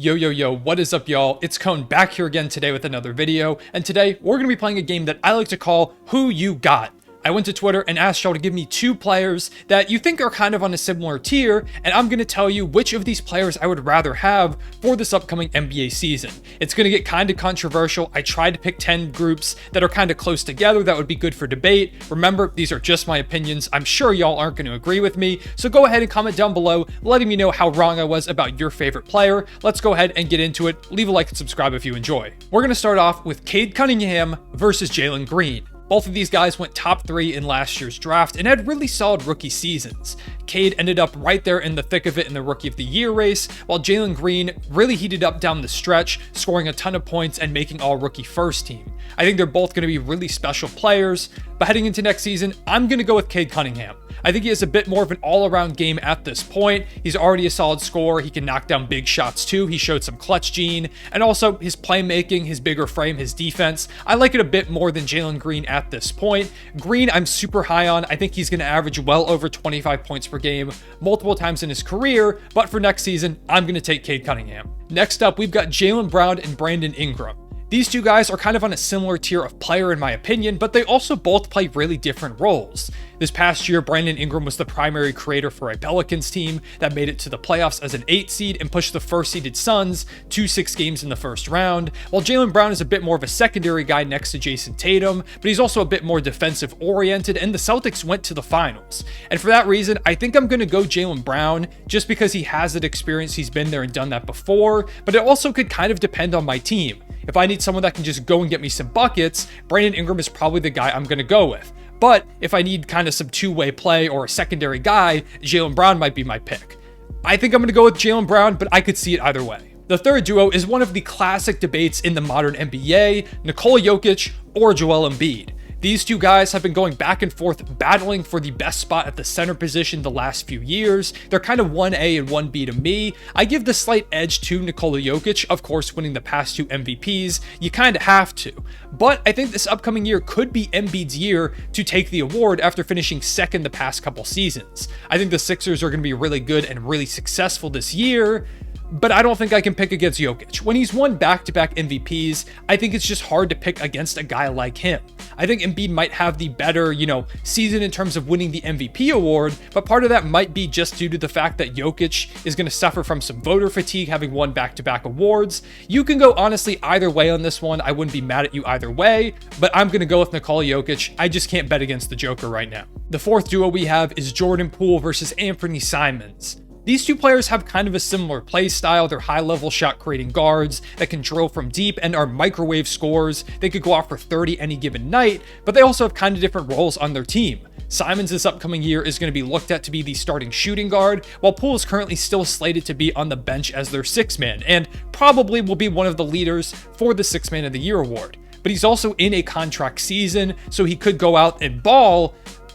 Yo, what is up, y'all? It's Cone back here again today with another video, and today we're going to be playing a game that I like to call Who You Got. I went to Twitter and asked y'all to give me two players that you think are kind of on a similar tier, and I'm going to tell you which of these players I would rather have for this upcoming NBA season. It's going to get kind of controversial. I tried to pick 10 groups that are kind of close together that would be good for debate. Remember, these are just my opinions. I'm sure y'all aren't going to agree with me, so go ahead and comment down below letting me know how wrong I was about your favorite player. Let's go ahead and get into it. Leave a like and subscribe if you enjoy. We're going to start off with Cunningham versus Jalen Green. Both of these guys went top 3 in last year's draft and had really solid rookie seasons. Cade ended up right there in the thick of it in the Rookie of the Year race, while Jalen Green really heated up down the stretch, scoring a ton of points and making all-rookie first team. I think they're both going to be really special players, but heading into next season, I'm going to go with Cunningham. I think he has a bit more of an all-around game at this point. He's already a solid scorer. He can knock down big shots too. He showed some clutch gene, and also his playmaking, his bigger frame, his defense. I like it a bit more than Jalen Green at this point. Green, I'm super high on. I think he's going to average well over 25 points per game multiple times in his career, but for next season, I'm going to take Cade Cunningham. Next up, we've got Jaylen Brown and Brandon Ingram. These two guys are kind of on a similar tier of player in my opinion, but they also both play really different roles. This past year, Brandon Ingram was the primary creator for a Pelicans team that made it to the playoffs as an 8 seed and pushed the first-seeded Suns to 6 games in the first round, while Jaylen Brown is a bit more of a secondary guy next to Jason Tatum, but he's also a bit more defensive-oriented, and the Celtics went to the finals. And for that reason, I think I'm going to go Jaylen Brown just because he has that experience, he's been there and done that before, but it also could kind of depend on my team. If I need someone that can just go and get me some buckets, Brandon Ingram is probably the guy I'm going to go with. But if I need kind of some two-way play or a secondary guy, Jaylen Brown might be my pick. I think I'm going to go with Jaylen Brown, but I could see it either way. The third duo is one of the classic debates in the modern NBA, Nikola Jokic or Joel Embiid. These two guys have been going back and forth battling for the best spot at the center position the last few years. They're kind of 1A and 1B to me. I give the slight edge to Nikola Jokic, of course winning the past 2 MVPs. You kind of have to. But I think this upcoming year could be Embiid's year to take the award after finishing second the past couple seasons. I think the Sixers are going to be really good and really successful this year, but I don't think I can pick against Jokic. When he's won back-to-back MVPs, I think it's just hard to pick against a guy like him. I think Embiid might have the better, season in terms of winning the MVP award, but part of that might be just due to the fact that Jokic is going to suffer from some voter fatigue having won back-to-back awards. You can go honestly either way on this one. I wouldn't be mad at you either way, but I'm going to go with Nikola Jokic. I just can't bet against the Joker right now. The fourth duo we have is Jordan Poole versus Anthony Simons. These two players have kind of a similar play style. They're high-level shot-creating guards that can drill from deep and are microwave scorers. They could go off for 30 any given night, but they also have kind of different roles on their team. Simons this upcoming year is going to be looked at to be the starting shooting guard, while Poole is currently still slated to be on the bench as their 6th man, and probably will be one of the leaders for the 6th Man of the Year award. But he's also in a contract season, so he could go out and ball.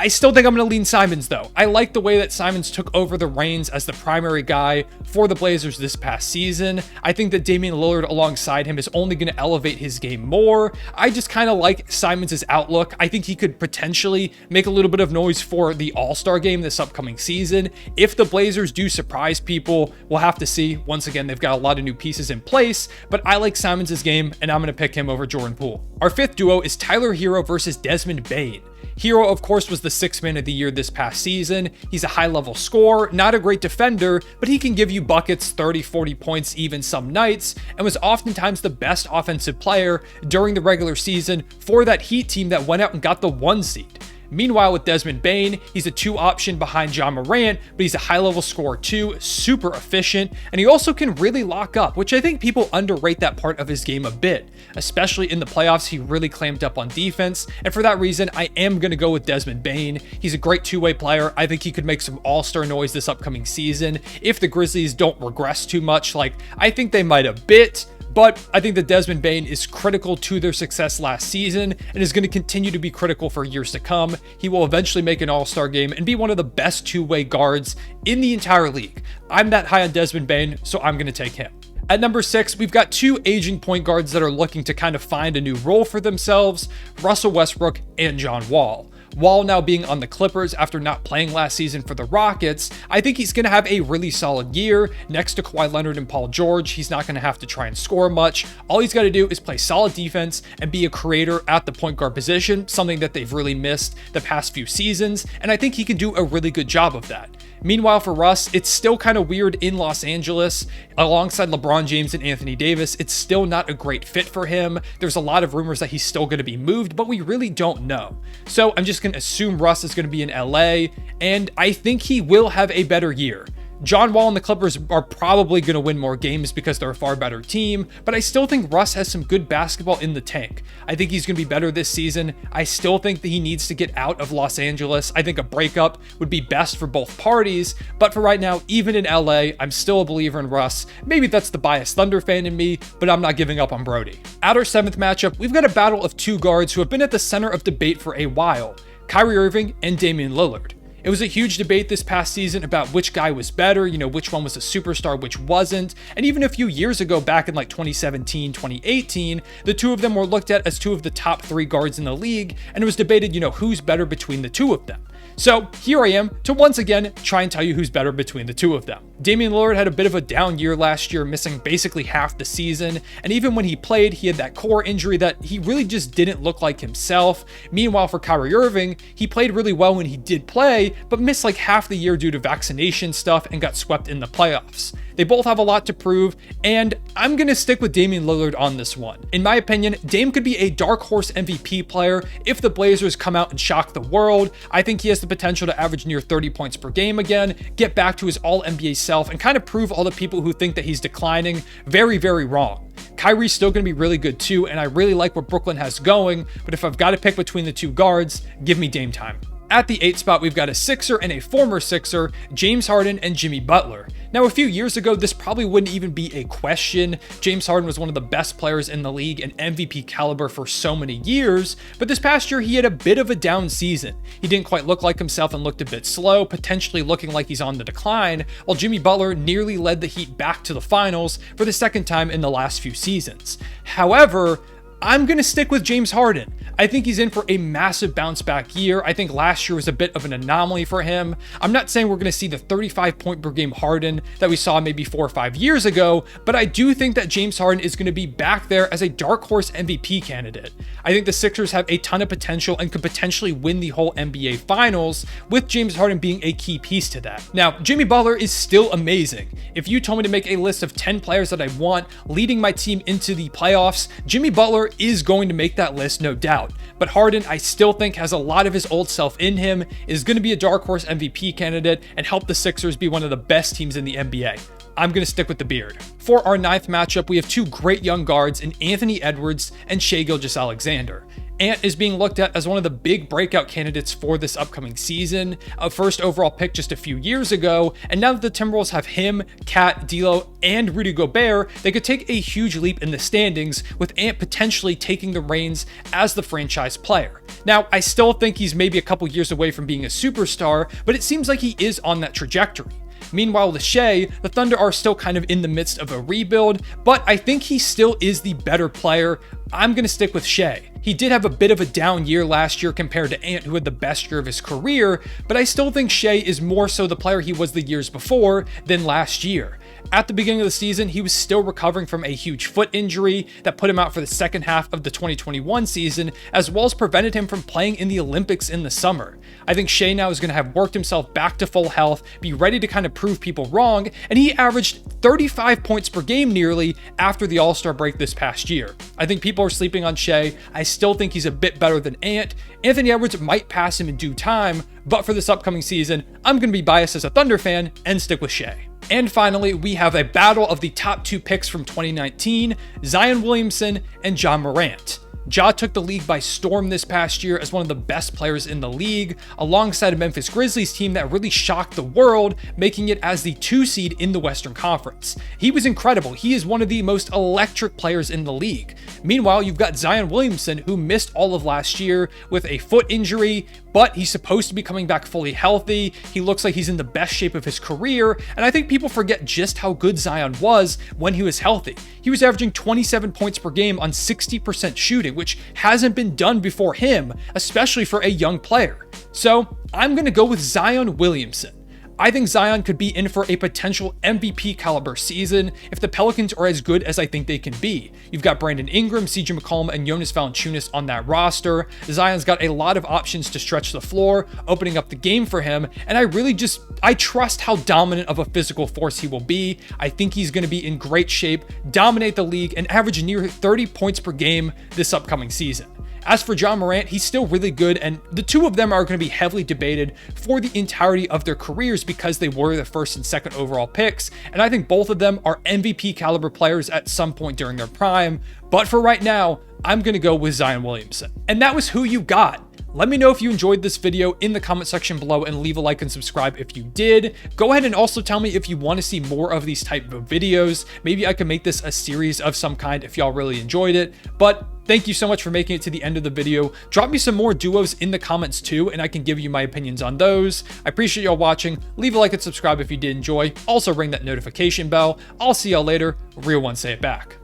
I still think I'm going to lean Simons though. I like the way that Simons took over the reins as the primary guy for the Blazers this past season. I think that Damian Lillard alongside him is only going to elevate his game more. I just kind of like Simons' outlook. I think he could potentially make a little bit of noise for the All-Star game this upcoming season. If the Blazers do surprise people, we'll have to see. Once again, they've got a lot of new pieces in place, but I like Simons' game and I'm going to pick him over Jordan Poole. Our fifth duo is Tyler Hero versus Desmond Bane. Hero, of course, was the 6th Man of the Year this past season. He's a high-level scorer, not a great defender, but he can give you buckets, 30, 40 points even some nights, and was oftentimes the best offensive player during the regular season for that Heat team that went out and got the 1 seed. Meanwhile, with Desmond Bane, he's a 2 option behind John Morant, but he's a high-level scorer too, super efficient, and he also can really lock up, which I think people underrate that part of his game a bit. Especially in the playoffs, he really clamped up on defense, and for that reason, I am going to go with Desmond Bane. He's a great 2-way player. I think he could make some all-star noise this upcoming season if the Grizzlies don't regress too much, like I think they might a bit. But I think that Desmond Bane is critical to their success last season and is going to continue to be critical for years to come. He will eventually make an all-star game and be one of the best 2-way guards in the entire league. I'm that high on Desmond Bane, so I'm going to take him. At number 6, we've got 2 aging point guards that are looking to kind of find a new role for themselves, Russell Westbrook and John Wall. While now being on the Clippers after not playing last season for the Rockets, I think he's going to have a really solid year. Next to Kawhi Leonard and Paul George, he's not going to have to try and score much. All he's got to do is play solid defense and be a creator at the point guard position, something that they've really missed the past few seasons, and I think he can do a really good job of that. Meanwhile, for Russ, it's still kind of weird in Los Angeles. Alongside LeBron James and Anthony Davis, it's still not a great fit for him. There's a lot of rumors that he's still going to be moved, but we really don't know. So I'm just going to assume Russ is going to be in LA, and I think he will have a better year. John Wall and the Clippers are probably going to win more games because they're a far better team, but I still think Russ has some good basketball in the tank. I think he's going to be better this season. I still think that he needs to get out of Los Angeles. I think a breakup would be best for both parties, but for right now, even in LA, I'm still a believer in Russ. Maybe that's the biased Thunder fan in me, but I'm not giving up on Brody. At our 7th matchup, we've got a battle of two guards who have been at the center of debate for a while: Kyrie Irving and Damian Lillard. It was a huge debate this past season about which guy was better, which one was a superstar, which wasn't. And even a few years ago, back in like 2017, 2018, the two of them were looked at as two of the top 3 guards in the league, and it was debated, who's better between the two of them. So here I am to once again try and tell you who's better between the two of them. Damian Lillard had a bit of a down year last year, missing basically half the season, and even when he played, he had that core injury that he really just didn't look like himself. Meanwhile, for Kyrie Irving, he played really well when he did play, but missed like half the year due to vaccination stuff and got swept in the playoffs. They both have a lot to prove, and I'm going to stick with Damian Lillard on this one. In my opinion, Dame could be a dark horse MVP player if the Blazers come out and shock the world. I think he has the potential to average near 30 points per game again, get back to his all-NBA self, and kind of prove all the people who think that he's declining very, very wrong. Kyrie's still going to be really good too, and I really like what Brooklyn has going, but if I've got to pick between the two guards, give me Dame time. At the 8th spot, we've got a Sixer and a former Sixer, James Harden and Jimmy Butler. Now, a few years ago, this probably wouldn't even be a question. James Harden was one of the best players in the league and MVP caliber for so many years, but this past year, he had a bit of a down season. He didn't quite look like himself and looked a bit slow, potentially looking like he's on the decline, while Jimmy Butler nearly led the Heat back to the finals for the second time in the last few seasons. However, I'm going to stick with James Harden. I think he's in for a massive bounce back year. I think last year was a bit of an anomaly for him. I'm not saying we're going to see the 35 point per game Harden that we saw maybe 4 or 5 years ago, but I do think that James Harden is going to be back there as a dark horse MVP candidate. I think the Sixers have a ton of potential and could potentially win the whole NBA Finals, with James Harden being a key piece to that. Now, Jimmy Butler is still amazing. If you told me to make a list of 10 players that I want leading my team into the playoffs, Jimmy Butler is going to make that list, no doubt. But Harden, I still think, has a lot of his old self in him, is going to be a dark horse MVP candidate, and help the Sixers be one of the best teams in the NBA. I'm going to stick with the beard. For our 9th matchup, we have two great young guards in Anthony Edwards and Shai Gilgeous-Alexander. Ant is being looked at as one of the big breakout candidates for this upcoming season, a first overall pick just a few years ago, and now that the Timberwolves have him, Cat, D'Lo, and Rudy Gobert, they could take a huge leap in the standings, with Ant potentially taking the reins as the franchise player. Now, I still think he's maybe a couple years away from being a superstar, but it seems like he is on that trajectory. Meanwhile, with Shai, the Thunder are still kind of in the midst of a rebuild, but I think he still is the better player. I'm going to stick with Shai. He did have a bit of a down year last year compared to Ant, who had the best year of his career, but I still think Shai is more so the player he was the years before than last year. At the beginning of the season, he was still recovering from a huge foot injury that put him out for the second half of the 2021 season, as well as prevented him from playing in the Olympics in the summer. I think Shai now is going to have worked himself back to full health, be ready to kind of prove people wrong, and he averaged 35 points per game nearly after the All-Star break this past year. I think people are sleeping on Shai. I still think he's a bit better than Ant. Anthony Edwards might pass him in due time, but for this upcoming season, I'm going to be biased as a Thunder fan and stick with Shai. And finally, we have a battle of the top 2 picks from 2019, Zion Williamson and Ja Morant. Ja took the league by storm this past year as one of the best players in the league, alongside a Memphis Grizzlies team that really shocked the world, making it as the 2 seed in the Western Conference. He was incredible. He is one of the most electric players in the league. Meanwhile, you've got Zion Williamson, who missed all of last year with a foot injury, but he's supposed to be coming back fully healthy. He looks like he's in the best shape of his career, and I think people forget just how good Zion was when he was healthy. He was averaging 27 points per game on 60% shooting, which hasn't been done before him, especially for a young player. So I'm going to go with Zion Williamson. I think Zion could be in for a potential MVP caliber season if the Pelicans are as good as I think they can be. You've got Brandon Ingram, CJ McCollum, and Jonas Valanciunas on that roster. Zion's got a lot of options to stretch the floor, opening up the game for him, and I trust how dominant of a physical force he will be. I think he's going to be in great shape, dominate the league, and average near 30 points per game this upcoming season. As for Ja Morant, he's still really good, and the two of them are going to be heavily debated for the entirety of their careers because they were the first and second overall picks, and I think both of them are MVP caliber players at some point during their prime. But for right now, I'm going to go with Zion Williamson. And that was who you got. Let me know if you enjoyed this video in the comment section below, and leave a like and subscribe if you did. Go ahead and also tell me if you want to see more of these type of videos. Maybe I can make this a series of some kind if y'all really enjoyed it. But thank you so much for making it to the end of the video. Drop me some more duos in the comments too, and I can give you my opinions on those. I appreciate y'all watching. Leave a like and subscribe if you did enjoy. Also ring that notification bell. I'll see y'all later. Real one, say it back.